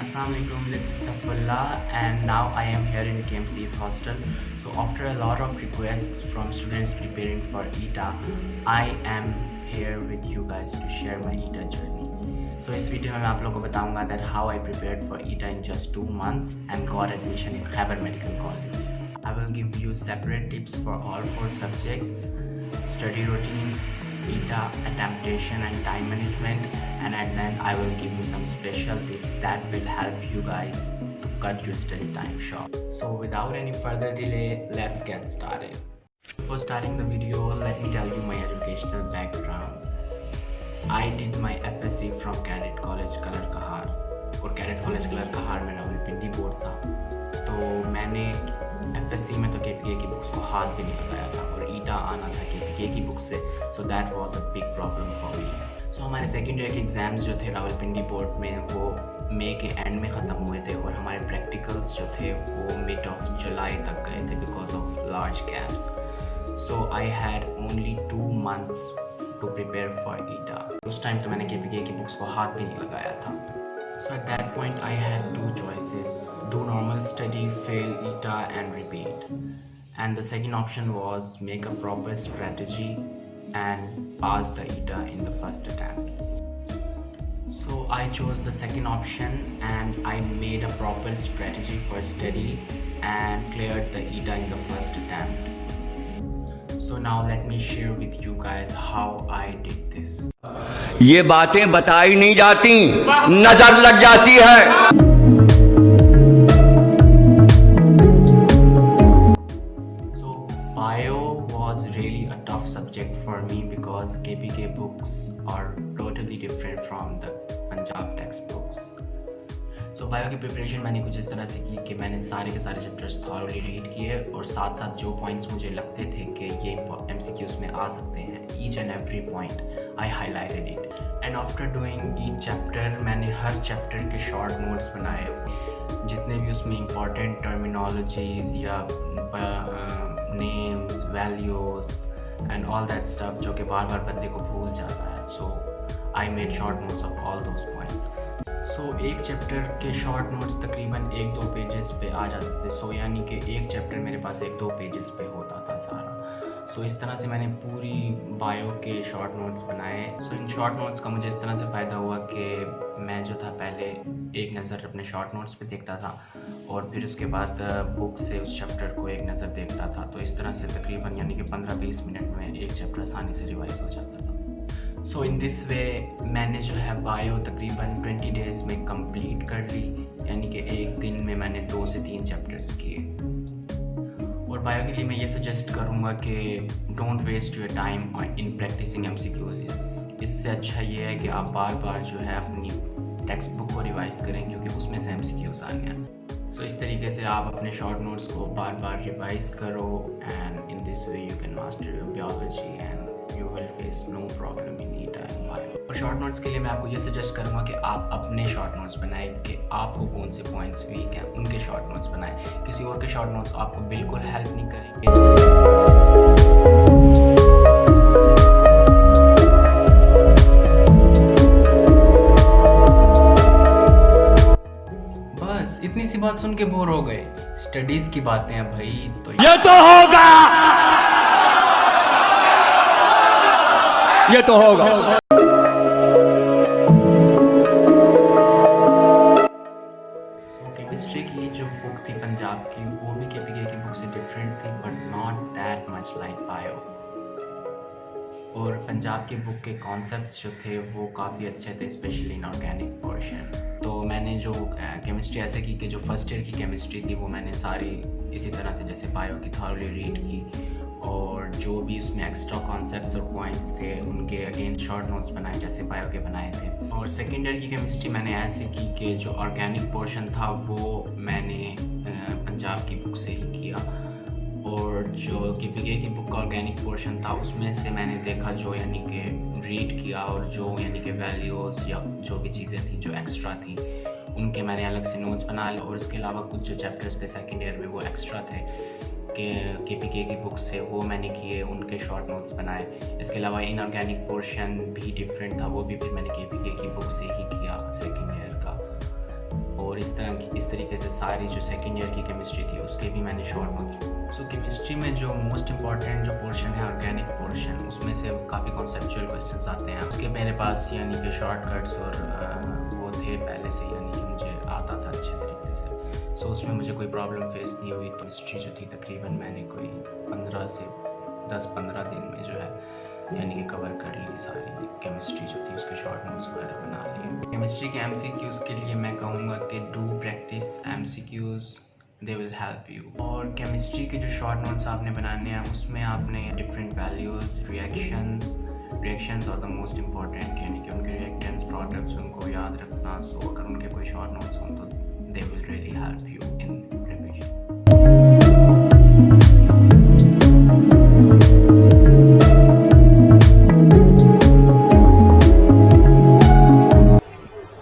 Assalamualaikum, this is Safullah and now I am here in KMC's hostel. So after a lot of requests from students preparing for ETA, I am here with you guys to share my ETA journey. So इस video में मैं आप लोगों को बताऊंगा that how I prepared for ETA in just 2 months and got admission in Khyber Medical College. I will give you separate tips for all 4 subjects, study routines, ETA adaptation and time management, and at the end I will give you some special tips that will help you guys to cut your study time short. So without any further delay, let's get started. Before starting the video, let me tell you my educational background. I did my FSC from Cadet College Color Kahar और Cadet College Color Kahar में Rawalpindi board था। तो मैंने FSC में तो KPK की books को हाथ भी नहीं लगाया था और ETA आना था KPK की बुक से, so that was a big problem for me. So हमारे सेकेंड ईयर के एग्ज़ाम्स जो थे रावलपिंडी बोर्ड में वो मई के एंड में ख़त्म हुए थे और हमारे प्रैक्टिकल्स जो थे वो मिड ऑफ जुलाई तक गए थे because of large gaps. So I had only 2 months to prepare for ETA. उस टाइम तो मैंने KPK की बुक्स को हाथ भी नहीं लगाया था. So at that point I had 2 choices: do normal study, fail ETA and repeat. And the second option was make a proper strategy and pass the ETA in the first attempt. So I chose the second option and I made a proper strategy for study and cleared the ETA in the first attempt. So now let me share with you guys how I did this. ये बातें बताई नहीं जाती, नजर लग जाती है. So bio was really a tough subject for me because KPK books are totally different from the Punjab textbooks. So bio की प्रिपरेशन मैंने कुछ इस तरह से की कि मैंने सारे के सारे चैप्टर्स थॉरली रीड किए और साथ साथ जो पॉइंट्स मुझे लगते थे कि ये MCQs में आ सकते हैं, each and every point I highlighted it. And after doing each chapter मैंने हर चैप्टर के शॉर्ट नोट्स बनाए, जितने भी उसमें इंपॉर्टेंट टर्मिनोलॉजीज या names, values and all that stuff जो कि बार बार बंदे को भूल जाता है. So I made short notes of all those points. So एक चैप्टर के शॉर्ट नोट्स तकरीबन 1-2 पेजेस पे आ जाते थे. सो यानी कि एक चैप्टर मेरे पास 1-2 पेजेस पे होता था सारा. सो इस तरह से मैंने पूरी बायो के शॉर्ट नोट्स बनाए. सो इन शॉर्ट नोट्स का मुझे इस तरह से फ़ायदा हुआ कि मैं जो था पहले एक नज़र अपने शॉर्ट नोट्स पे देखता था और फिर उसके बाद बुक से उस चैप्टर को एक नज़र देखता था. तो इस तरह से तकरीबन यानी कि 15-20 मिनट में एक चैप्टर आसानी से रिवाइज हो जाता था. सो इन दिस वे मैंने जो है बायो तकरीबन 20 डेज़ में कंप्लीट कर ली, यानी कि एक दिन में मैंने 2 से 3 चैप्टर्स किए. और बायो के लिए मैं ये सजेस्ट करूँगा कि don't waste your time in practising MCQs. इससे अच्छा ये है कि आप बार बार जो है अपनी टेक्स्ट बुक को रिवाइज़ करें क्योंकि उसमें से MCQs आने हैं. तो इस तरीके से आप अपने शॉर्ट नोट्स को बार बार रिवाइज़ करो and in this way you can master your biology and you will face no problem in ETA and bio. और शॉर्ट नोट्स के लिए मैं आपको ये सजेस्ट करूँगा कि आप अपने शॉर्ट नोट्स बनाएं कि आपको कौन से पॉइंट्स वीक हैं, उनके शॉर्ट नोट्स बनाएं. किसी और के शॉर्ट नोट्स आपको बिल्कुल हेल्प नहीं करेंगे. बस इतनी सी बात सुन के बोर हो गए? स्टडीज की बातें हैं भाई, तो ये तो होगा, ये तो होगा. केमिस्ट्री की जो बुक थी पंजाब की वो भी KPK की बुक से डिफरेंट थी but not that much like bio. और पंजाब की बुक के कॉन्सेप्ट्स जो थे वो काफ़ी अच्छे थे, स्पेशली इन ऑर्गेनिक पोर्शन. तो मैंने जो केमिस्ट्री ऐसे की कि जो फर्स्ट ईयर की केमिस्ट्री थी वो मैंने सारी इसी तरह से जैसे बायो की थॉरली रीड की और जो भी उसमें एक्स्ट्रा कॉन्सेप्ट्स और पॉइंट्स थे उनके अगेन शॉर्ट नोट्स बनाए जैसे बायो के बनाए थे. और सेकेंड ईयर की केमिस्ट्री मैंने ऐसे की कि जो ऑर्गेनिक पोर्शन था वो मैंने पंजाब की बुक से ही किया और जो KPK की बुक का ऑर्गेनिक पोर्शन था उसमें से मैंने देखा जो यानी कि रीड किया और जो यानी कि वैल्यूज़ या जो भी चीज़ें थी जो एक्स्ट्रा थी उनके मैंने अलग से नोट्स बना लिए. और इसके अलावा कुछ जो चैप्टर्स थे सेकेंड ईयर में वो एक्स्ट्रा थे कि KPK की बुक से वो मैंने किए, उनके शॉर्ट नोट्स बनाए. इसके अलावा इनऑर्गेनिक पोर्शन भी डिफरेंट था, वो भी फिर मैंने KPK की बुक से ही किया सेकेंड ईयर का. और इस तरीके से सारी जो सेकेंड ईयर की केमिस्ट्री थी उसके भी मैंने शॉर्ट नोट्स। सो केमिस्ट्री में जो मोस्ट इंपॉर्टेंट जो पोर्शन है ऑर्गेनिक पोर्शन, उसमें से काफ़ी कॉन्सेप्चुअल क्वेश्चंस आते हैं। उसके मेरे पास यानी कि शॉर्टकट्स और वो थे पहले से, यानी कि मुझे आता था अच्छे तरीके से। सो उसमें मुझे कोई प्रॉब्लम फेस नहीं हुई। केमिस्ट्री जो थी तकरीबन मैंने कोई 15 से 10-15 दिन में जो है यानी कि कवर कर ली सारी केमिस्ट्री जो थी, उसके शॉर्ट नोट्स वगैरह बना लिए। केमिस्ट्री के MCQs के लिए मैं कहूँगा कि do practice MCQs, they will help you. और केमिस्ट्री के जो शॉर्ट नोट्स आपने बनाने हैं उसमें आपने डिफरेंट वैल्यूज़, रिएक्शंस और द मोस्ट इम्पॉर्टेंट यानी कि उनके रिएक्टेंट्स, प्रोडक्ट्स, उनको याद रखना। सो अगर उनके कोई शॉर्ट नोट्स हों तो they will really help you in preparation.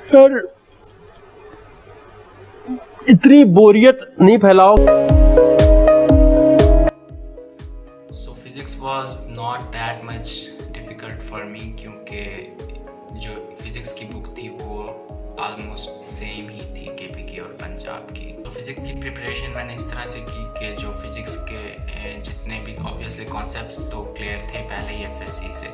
Sir इतनी बोरियत नहीं फैलाओ। So physics was not that much difficult for me, क्योंकि जो फिज़िक्स की बुक थी वो ऑलमोस्ट सेम ही थी KPK और पंजाब की। तो फिज़िक्स की प्रिपरेशन मैंने इस तरह से की कि जो फिज़िक्स के जितने भी ऑब्वियसली कॉन्सेप्ट्स तो क्लियर थे पहले ही FSC से,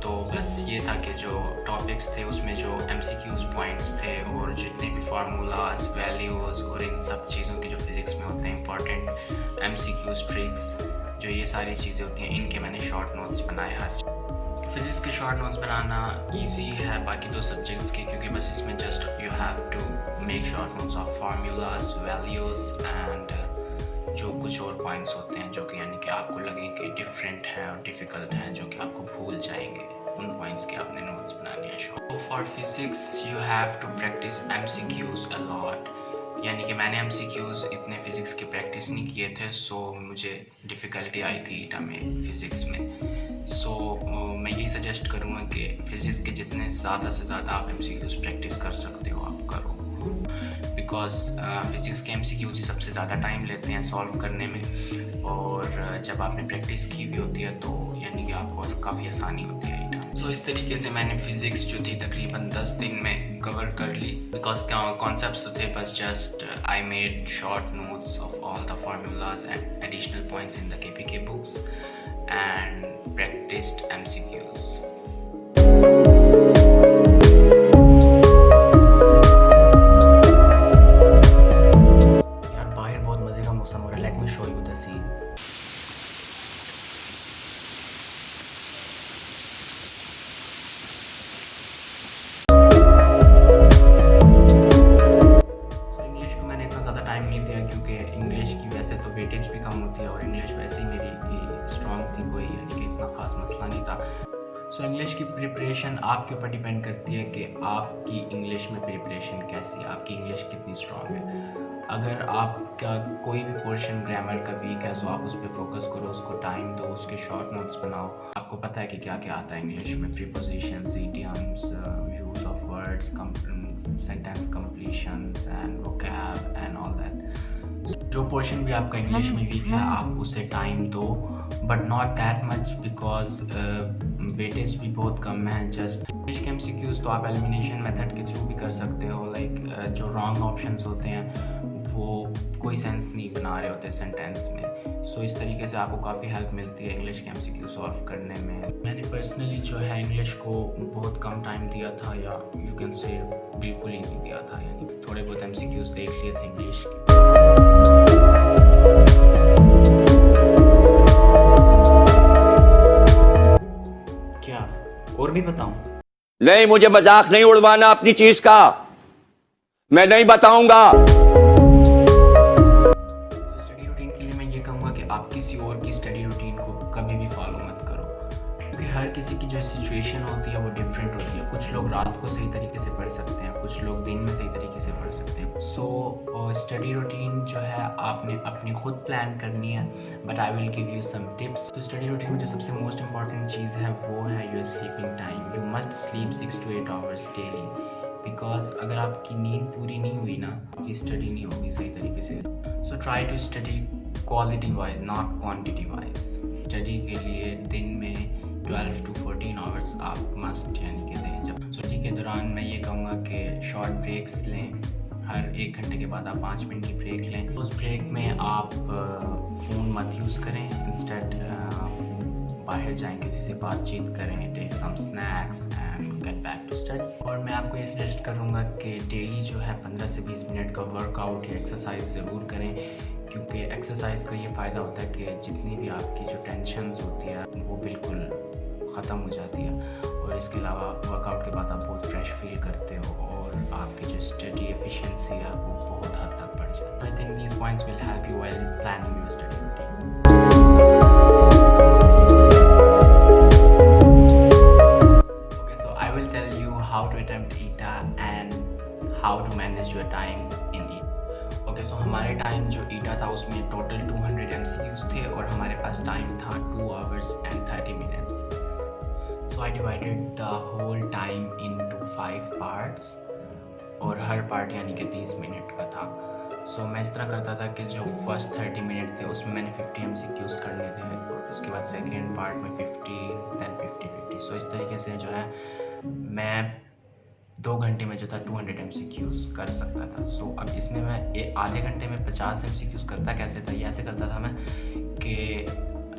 तो बस ये था कि जो टॉपिक्स थे उसमें जो MCQs पॉइंट्स थे और जितने भी फार्मूलाज, वैल्यूज़ और इन सब चीज़ों की जो फिज़िक्स में होते हैं इंपॉर्टेंट MCQs, ट्रिक्स, जो ये सारी चीज़ें होती हैं, इनके मैंने शॉर्ट नोट्स बनाए हर चीज़। फिज़िक्स के शॉर्ट नोट्स बनाना इजी है बाकी दो सब्जेक्ट्स के, क्योंकि बस इसमें just you have to make short notes of formulas, values and जो कुछ और पॉइंट्स होते हैं जो कि यानी कि आपको लगे कि डिफरेंट हैं और डिफ़िकल्ट हैं, जो कि आपको भूल जाएंगे, उन पॉइंट्स के आपने नोट्स बनाने हैं। So for physics you have to practise MCQs a lot, यानी कि मैंने MCQs इतने फ़िज़िक्स के प्रैक्टिस नहीं किए थे, सो मुझे डिफ़िकल्टी आई थी ईटा में फ़िज़िक्स में। सो मैं यही सजेस्ट करूँगा कि फ़िज़िक्स के जितने ज़्यादा से ज़्यादा आप MCQs प्रैक्टिस कर सकते हो आप करो, बिकॉज फिज़िक्स के MCQs ही सबसे ज़्यादा टाइम लेते हैं सॉल्व करने में, और जब आपने प्रैक्टिस की हुई होती है तो यानी कि आपको काफ़ी आसानी होती है ईटा। सो इस तरीके से मैंने फ़िज़िक्स जो थी तकरीबन 10 दिन में कवर कर ली, बिकॉज कॉन्सेप्ट्स तो थे बस, just I made short notes of all the formulas and additional points in the KPK books and practised MCQs। Let me show you the scene. English को मैंने इतना ज़्यादा टाइम नहीं दिया, क्योंकि इंग्लिश की वैसे तो वेटेज भी कम होती है और इंग्लिश वैसे ही मेरी स्ट्रॉन्ग थी, कोई यानी कि इतना ख़ास मसला नहीं था। सो इंग्लिश की प्रिपरेशन आपके ऊपर डिपेंड करती है कि आपकी इंग्लिश में प्रिपरेशन कैसी है, आपकी इंग्लिश कितनी स्ट्रॉन्ग है। अगर आपका कोई भी पोर्शन ग्रामर का वीक है, सो आप उस पर फोकस करो, उसको टाइम दो, उसके शॉर्ट नोट्स बनाओ। आपको पता है कि क्या क्या आता है इंग्लिश में, prepositions, idioms, use of words, sentence completions and vocab and all that. जो पोर्शन भी आपका इंग्लिश में वीक है आप उसे टाइम दो, but not that much, because weightage भी बहुत कम है। जस्ट इंग्लिश के MCQs तो आप एलिमिनेशन मेथड के थ्रू भी कर सकते हो, लाइक जो रॉन्ग ऑप्शंस होते हैं वो कोई सेंस नहीं बना रहे होते सेंटेंस में। सो इस तरीके से आपको काफ़ी हेल्प मिलती है इंग्लिश के MCQ सॉल्व करने में। मैंने पर्सनली जो है इंग्लिश को बहुत कम टाइम दिया था, या यू कैन से बिल्कुल ही नहीं दिया था, यानी थोड़े बहुत MCQs देख लिए थे इंग्लिश के। क्या और भी बताऊं? नहीं, मुझे मजाक नहीं उड़वाना अपनी चीज का, मैं नहीं बताऊंगा। स्टडी रूटीन के लिए मैं ये कहूँगा कि आप किसी और की स्टडी रूटीन को कभी भी फॉलो मत करो, क्योंकि हर किसी की जो सिचुएशन होती है वो डिफरेंट होती है। कुछ लोग रात को सही तरीके से पढ़ सकते हैं, कुछ लोग दिन में सही तरीके से पढ़ सकते हैं। सो स्टडी रूटीन जो है आपने अपनी खुद प्लान करनी है, but I will give you some tips. तो स्टडी रूटीन में जो सबसे मोस्ट इंपॉर्टेंट चीज़ है वो है your sleeping time. You must sleep 6 to 8 hours daily, because अगर आपकी नींद पूरी नहीं हुई ना, आपकी स्टडी नहीं होगी सही तरीके से। So try to study quality wise, not quantity wise. Study के लिए दिन में 12 to 14 आवर्स आप मस्ट यानी कि दें। जब स्टडी के दौरान मैं ये कहूँगा कि शॉर्ट ब्रेक्स लें हर 1 घंटे के बाद आप 5 मिनट की ब्रेक लें। उस ब्रेक में आप फ़ोन मत यूज़ करें, इंस्टेड बाहर जाएं, किसी से बातचीत करें, take some snacks and get back to study. और मैं आपको ये सजेस्ट करूँगा कि डेली जो है 15 से 20 मिनट का वर्कआउट या एक्सरसाइज ज़रूर करें, क्योंकि एक्सरसाइज का ये फ़ायदा होता है कि जितनी भी आपकी जो टेंशन्स होती है वो बिल्कुल ख़त्म हो जाती है। और इसके अलावा वर्कआउट के बाद आप बहुत फ्रेश फील करते हो और आपकी जो स्टडी एफिशिएंसी है वो बहुत हद तक बढ़ जाती है। I think these points will help you while planning your study routine. How to attempt ETA and how to manage your time in ETA. Okay, so हमारे टाइम जो ETA था उसमें टोटल 200 MCQs थे और हमारे पास टाइम था 2 hours and 30 minutes. So I divided the whole time into 5 parts और हर part यानी कि 30 मिनट का था। So मैं इस तरह करता था कि जो फर्स्ट 30 मिनट थे उसमें मैंने 50 MCQs करने थे और उसके बाद सेकेंड पार्ट में 50, then 50-50. So इस तरीके से जो है मैं 2 घंटे में जो था 200 MCQs कर सकता था। सो अब इसमें मैं आधे घंटे में 50 MCQs करता कैसे था, ये ऐसे करता था मैं कि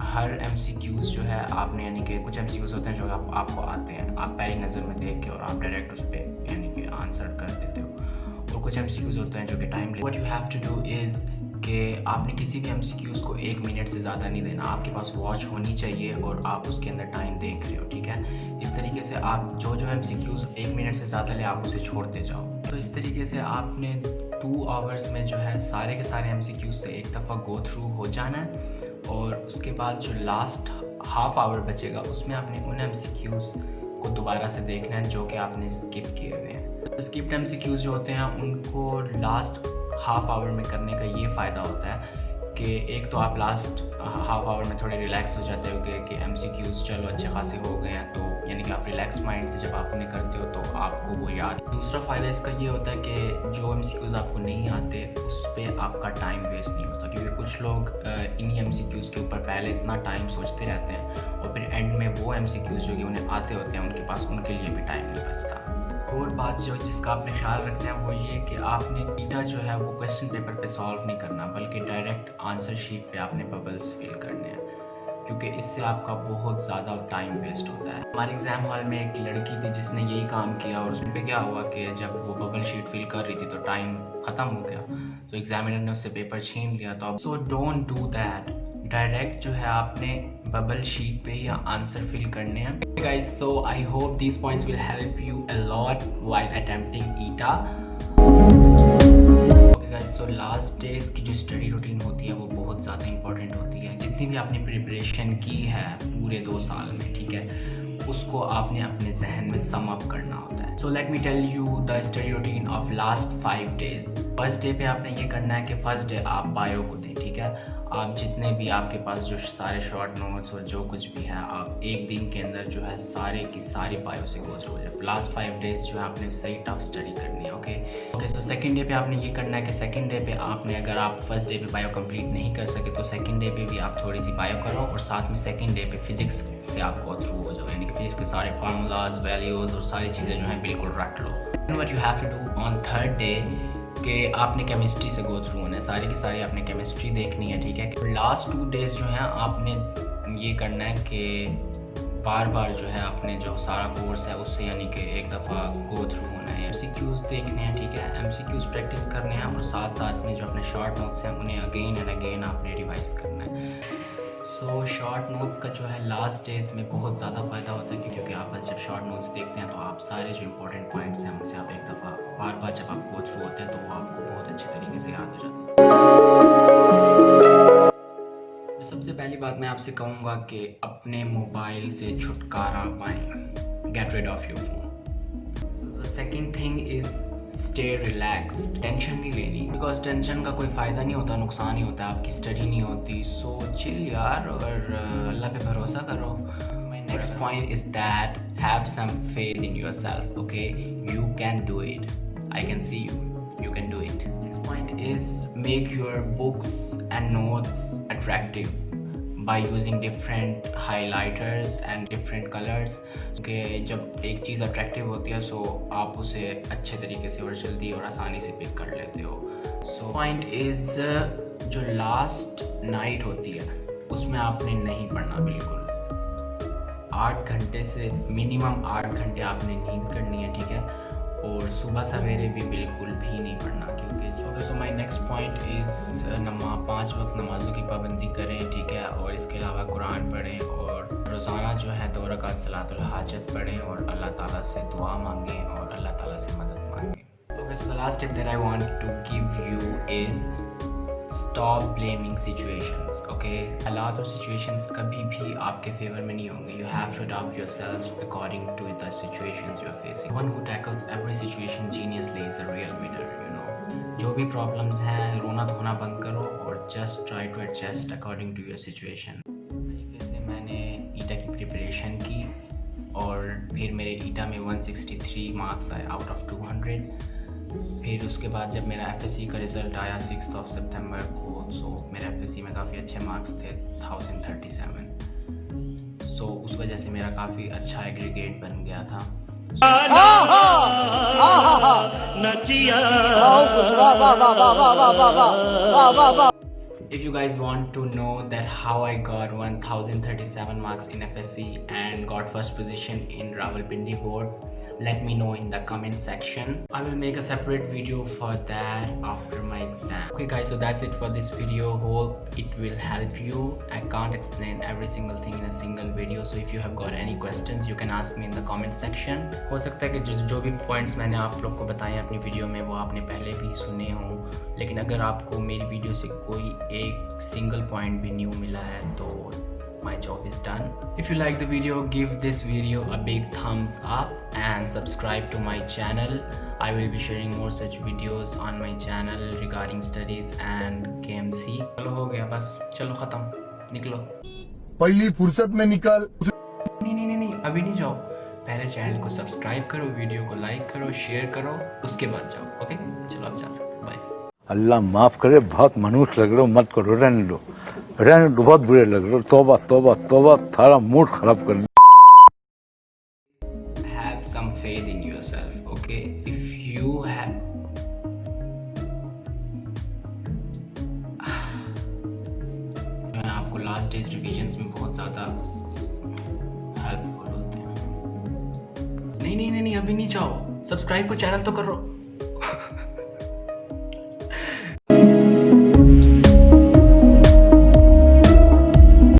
हर MCQs जो है आपने यानी कि कुछ MCQs होते हैं जो आपको आते हैं, आप पहली नज़र में देख के और आप डायरेक्ट उस पर यानी कि आंसर कर देते हो, और कुछ MCQs होते हैं जो कि टाइम ले। What you have to do is कि आपने किसी भी MCQs को 1 मिनट से ज़्यादा नहीं देना, आपके पास वॉच होनी चाहिए और आप उसके अंदर टाइम देख रहे हो, ठीक है। इस तरीके से आप जो MCQs 1 मिनट से ज़्यादा ले आप उसे छोड़ते जाओ। तो इस तरीके से आपने 2 आवर्स में जो है सारे के सारे MCQs से एक दफ़ा गो थ्रू हो जाना है और उसके बाद जो लास्ट हाफ आवर बचेगा उसमें आपने उन MCQs को दोबारा से देखना है जो कि आपने स्किप किए हुए हैं। तो स्किप्ड MCQs जो होते हैं उनको लास्ट हाफ आवर में करने का ये फ़ायदा होता है कि एक तो आप लास्ट हाफ आवर में थोड़े रिलैक्स हो जाते हो कि MCQs चलो अच्छे खासे हो गए हैं, तो यानी कि आप रिलैक्स माइंड से जब आप उन्हें करते हो तो आपको वो याद। दूसरा फ़ायदा इसका ये होता है कि जो MCQs आपको नहीं आते उस पर आपका टाइम वेस्ट नहीं होता, क्योंकि कुछ लोग इन्हीं MCQs के ऊपर पहले इतना टाइम सोचते रहते हैं और फिर एंड में वो MCQs जो कि उन्हें आते होते हैं उनके पास उनके लिए भी टाइम नहीं बचता। और बात जो जिसका आपने ख्याल रखना है वो ये कि आपने ETA जो है वो क्वेश्चन पेपर पे सॉल्व नहीं करना, बल्कि डायरेक्ट आंसर शीट पे आपने बबल्स फिल करने हैं, क्योंकि इससे आपका बहुत ज़्यादा टाइम वेस्ट होता है। हमारे एग्ज़ाम हॉल में एक लड़की थी जिसने यही काम किया और उस पर क्या हुआ कि जब वो बबल शीट फिल कर रही थी तो टाइम ख़त्म हो गया, तो एग्जामिनर ने उससे पेपर छीन लिया। तो so don't do that, direct जो है आपने बबल शीट पे या आंसर फिल करने हैं। Guys, so I hope these points will help you a lot while attempting ETA। Okay guys, so last days की जो स्टडी रूटीन होती है वो बहुत ज़्यादा इंपॉर्टेंट होती है। जितनी भी आपने प्रिपरेशन की है पूरे 2 साल में, ठीक है, उसको आपने अपने जहन में सम अप करना होता है। So let me tell you the study routine of last 5 days. First day पे आपने ये करना है कि फर्स्ट डे आप बायो को दें, ठीक है। आप जितने भी आपके पास जो सारे शॉर्ट नोट्स और जो कुछ भी है आप एक दिन के अंदर जो है सारे की सारी बायो से गो थ्रू हो जाए। लास्ट 5 डेज जो है आपने सही टफ स्टडी करनी है। ओके, सो सेकंड डे पे आपने ये करना है कि सेकंड डे पे आपने, अगर आप फर्स्ट डे पे बायो कंप्लीट नहीं कर सके तो सेकंड डे पे भी आप थोड़ी सी बायो करो और साथ में सेकंड डे पे फिजिक्स से आप गो थ्रू हो जाओ, यानी कि फिजिक्स के सारे फार्मूलाज, वैल्यूज़ और सारी चीज़ें जो हैं बिल्कुल रट लो। What you have to do on third day कि आपने केमिस्ट्री से गो थ्रू होना है, सारी की सारी आपने केमिस्ट्री देखनी है, ठीक है। लास्ट 2 डेज जो हैं आपने ये करना है कि बार बार जो है आपने जो सारा कोर्स है उससे यानी कि एक दफ़ा गो थ्रू होना है। MCQs देखने हैं, ठीक है, MCQs प्रैक्टिस करने हैं और साथ साथ में जो अपने शॉर्ट नोट्स हैं उन्हें अगेन एंड अगेन आपने रिवाइज करना है। सो शॉर्ट नोट्स का जो है लास्ट डेज में बहुत ज़्यादा फ़ायदा होता है, क्योंकि आप बस जब शॉर्ट नोट्स देखते हैं तो आप सारे जो इंपॉर्टेंट पॉइंट्स हैं उनसे आप एक दफ़ा बार बार जब आप गो थ्रू होते हैं तो वो आपको बहुत अच्छे तरीके से याद हो जाते हैं। सबसे पहली बात मैं आपसे कहूँगा कि अपने मोबाइल से छुटकारा पाएँ, get rid of your phone. So the second thing is stay relaxed. Tension नहीं लेनी, बिकॉज टेंशन का कोई फ़ायदा नहीं होता, नुकसान ही होता है, आपकी स्टडी नहीं होती। सो चिल यार और अल्लाह पे भरोसा करो। My next point is that have some faith in yourself. Okay, you can do it, I can see you can do it. Next point is make your books and notes attractive. by using different highlighters and different colors कि जब एक चीज़ attractive होती है सो आप उसे अच्छे तरीके से और जल्दी और आसानी से पिक कर लेते हो. सो पॉइंट इज़ जो लास्ट नाइट होती है उसमें आपने नहीं पढ़ना बिल्कुल. 8 घंटे से मिनिमम 8 घंटे आपने नींद करनी है, ठीक है, और सुबह सवेरे भी बिल्कुल भी नहीं पढ़ना क्योंकि so my next point is 5 वक्त नमाज़ों की पाबंदी करें, ठीक है, और इसके अलावा कुरान पढ़ें और रोज़ाना जो है 2 रकात सलातुल हाजत पढ़ें और अल्लाह ताला से दुआ मांगें और अल्लाह ताला से मदद मांगें. Okay, so the last tip that I want to give you is stop blaming situations. Okay, हालात और सिचुएशंस कभी भी आपके फेवर में नहीं होंगे. You have to adopt yourself according to the situations you are facing. One who tackles every situation geniusly is a real winner. You know, जो भी प्रॉब्लम्स हैं रोना धोना बंद करो और just try to adjust according to your situation. तरीके से मैंने ईटा की प्रिपरेशन की और फिर मेरे ईटा में 163 मार्क्स आए आउट ऑफ 200. फिर उसके बाद जब मेरा एफएससी का रिज़ल्ट आया 6 सितंबर को, सो मेरे एफएससी में काफ़ी अच्छे मार्क्स थे 1037. सो उस वजह से मेरा काफ़ी अच्छा एग्रीगेट बन गया था. If you guys want to know that how I got 1037 marks in FSC and got first position in Rawalpindi board, let me know in the comment section. I will make a separate video for that after my exam. Okay guys, so that's it for this video. Hope it will help you. I can't explain every single thing in a single video, so if you have got any questions you can ask me in the comment section. हो सकता है कि जो भी points मैंने आप लोग को बताए अपनी वीडियो में वो आपने पहले भी सुने हों, लेकिन अगर आपको मेरी वीडियो से कोई एक सिंगल पॉइंट भी न्यू मिला है तो my job is done. If you like the video, give this video a big thumbs up and subscribe to my channel. I will be sharing more such videos on my channel regarding studies and KMC. चलो हो गया बस, चलो ख़त्म, निकलो. पहली फुर्सत में निकल. नहीं अभी नहीं जाओ, पहले चैनल को सब्सक्राइब करो, वीडियो को लाइक करो, शेयर करो, उसके बाद जाओ. ओके, चलो आप जा सकते हो. बाय. अल्लाह माफ़ करे, बहुत मनुष्य लग रहे हो, मत करो, रहने दो, बहुत बुरे लग रहे हो. तौबा तौबा तौबा, थारा मूड खराब कर. Have some faith in yourself, okay? If you have आपको लास्ट डेज रिविजन्स में बहुत ज़्यादा हेल्पफुल होते हैं. नहीं अभी नहीं जाओ, सब्सक्राइब को चैनल तो करो.